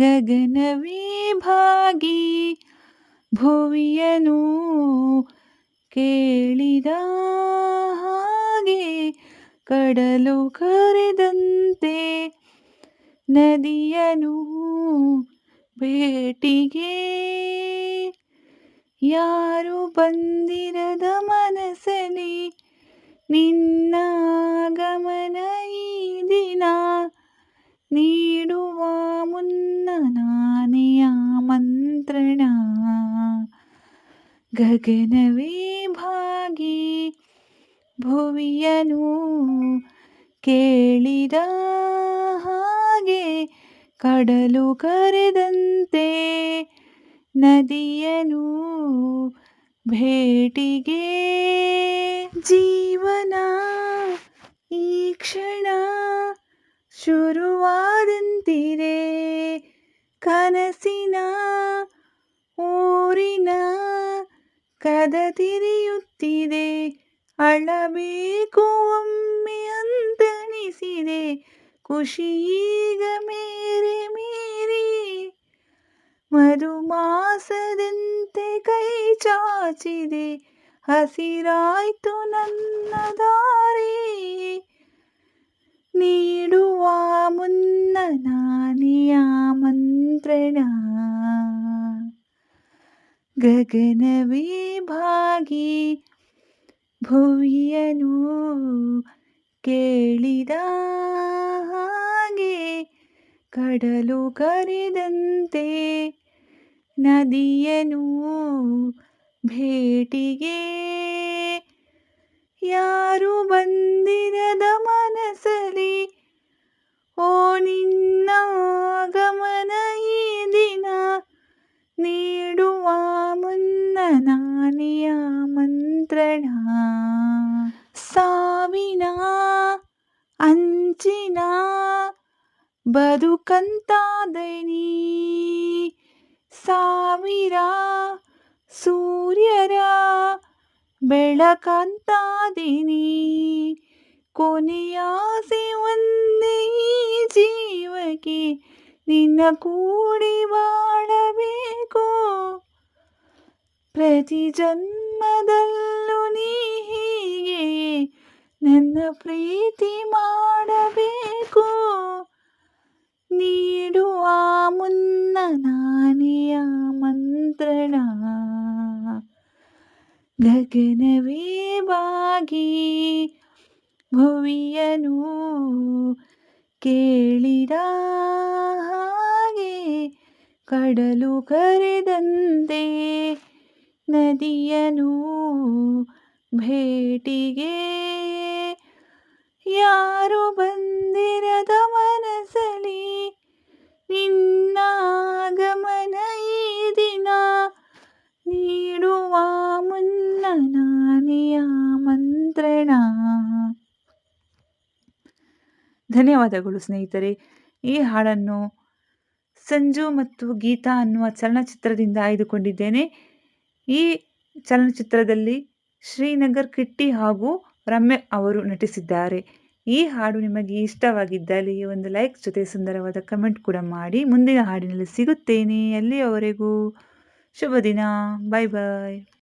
ಗಗನವೇ ಭಾಗಿ ಭುವಿಯನು ಕೇಳಿದ ಹಾಗೆ, ಕಡಲು ಕರೆದಂತೆ ನದಿಯನು ಭೇಟಿಗೆ. ಯಾರು ಬಂದಿರದ ಮನಸ್ಸಲ್ಲಿ ನಿನ್ನ ಆಗಮನ ಈ ದಿನ, ನೀಡುವ ಮುನ್ನ ನಾನೇ ಆಮಂತ್ರಣ. ಗಗನವೇ ಭಾಗಿ ಭುವಿಯನು ಕೇಳಿದ ಹಾಗೆ, ಕಡಲು ಕರೆದಂತೆ ನದಿಯನು ಭೇಟಿಗೆ. ಜೀವನ ಈ ಕ್ಷಣ ಶುರುವಾದಂತಿದೆ, ಕನಸಿನ ಊರಿನ ಕದ ತಿರಿಯುತ್ತಿದೆ. ಅಳಬೇಕು ಒಮ್ಮೆ ಅಂತನಿಸಿದೆ, ಖುಷಿಯೀಗ ಮೇರೆ ಮೀರಿ ಮಧುಮಾಸದಂತೆ ಕೈ ಚಾಚಿದೆ. ಹಸಿರಾಯ್ತು ನನ್ನ ದಾರಿ, ನೀಡುವ ಮುನ್ನ ನಾನೇ ಆಮಂತ್ರಣ. ಗಗನವೇ ಭಾಗಿ ಭುವಿಯನು ಕೇಳಿದ ಹಾಗೆ, ಕಡಲು ಕರೆದಂತೆ ನದಿಯನು ಭೇಟಿಗೆ. ಯಾರು ಬಂದಿರದ ಮನಸ್ಸಲ್ಲಿ ಓ ನಿನ್ನ ಆಗಮನ ಈ ದಿನ, ನೀಡುವ ಮುನ್ನ ನಾನೇ ಆಮಂತ್ರಣ. ಸಾವಿನ ಅಂಚಿನ ಬದುಕಂತಾದನಿ, ಸಾವಿರ ಸೂರ್ಯರ ಬೆಳಕಂತಾದಿನಿ. ಕೊನೆಯಾಸೆ ಒಂದೇ ಈ ಜೀವಕ್ಕೆ, ನಿನ್ನ ಕೂಡಿ ಬಾಳಬೇಕು. ಪ್ರತಿ ಜನ್ಮದಲ್ಲೂ ನೀ ಹೀಗೆ ನನ್ನ ಪ್ರೀತಿ ಮಾಡಬೇಕು. ನೀಡುವ ಮುನ್ನ ನಾನೇ ಆಮಂತ್ರಣ. ಗಗನವೇ ಭಾಗಿ ಭುವಿಯನು ಕೇಳಿದ ಹಾಗೆ, ಕಡಲು ಕರೆದಂತೆ ನದಿಯನು ಭೇಟಿಗೆ. ಯಾರು ಬಂದಿರದ ಮನಸ್ಸಲ್ಲಿ ನಿನ್ನ ಆಗಮನ ಈ ದಿನ, ನೀಡುವ ಮುನ್ನ ನಾನೇ ಆಮಂತ್ರಣ. ಧನ್ಯವಾದಗಳು ಸ್ನೇಹಿತರೆ. ಈ ಹಾಡನ್ನು ಸಂಜು ಮತ್ತು ಗೀತಾ ಅನ್ನುವ ಚಲನಚಿತ್ರದಿಂದ ಆಯ್ದುಕೊಂಡಿದ್ದೇನೆ. ಈ ಚಲನಚಿತ್ರದಲ್ಲಿ ಶ್ರೀನಗರ್ ಕಿಟ್ಟಿ ಹಾಗೂ ರಮ್ಯ ಅವರು ನಟಿಸಿದ್ದಾರೆ. ಈ ಹಾಡು ನಿಮಗೆ ಇಷ್ಟವಾಗಿದ್ದಲ್ಲಿ ಒಂದು ಲೈಕ್ ಜೊತೆ ಸುಂದರವಾದ ಕಮೆಂಟ್ ಕೂಡ ಮಾಡಿ. ಮುಂದಿನ ಹಾಡಿನಲ್ಲಿ ಸಿಗುತ್ತೇನೆ. ಅಲ್ಲಿಯವರೆಗೂ ಶುಭ ದಿನ. ಬಾಯ್ ಬಾಯ್.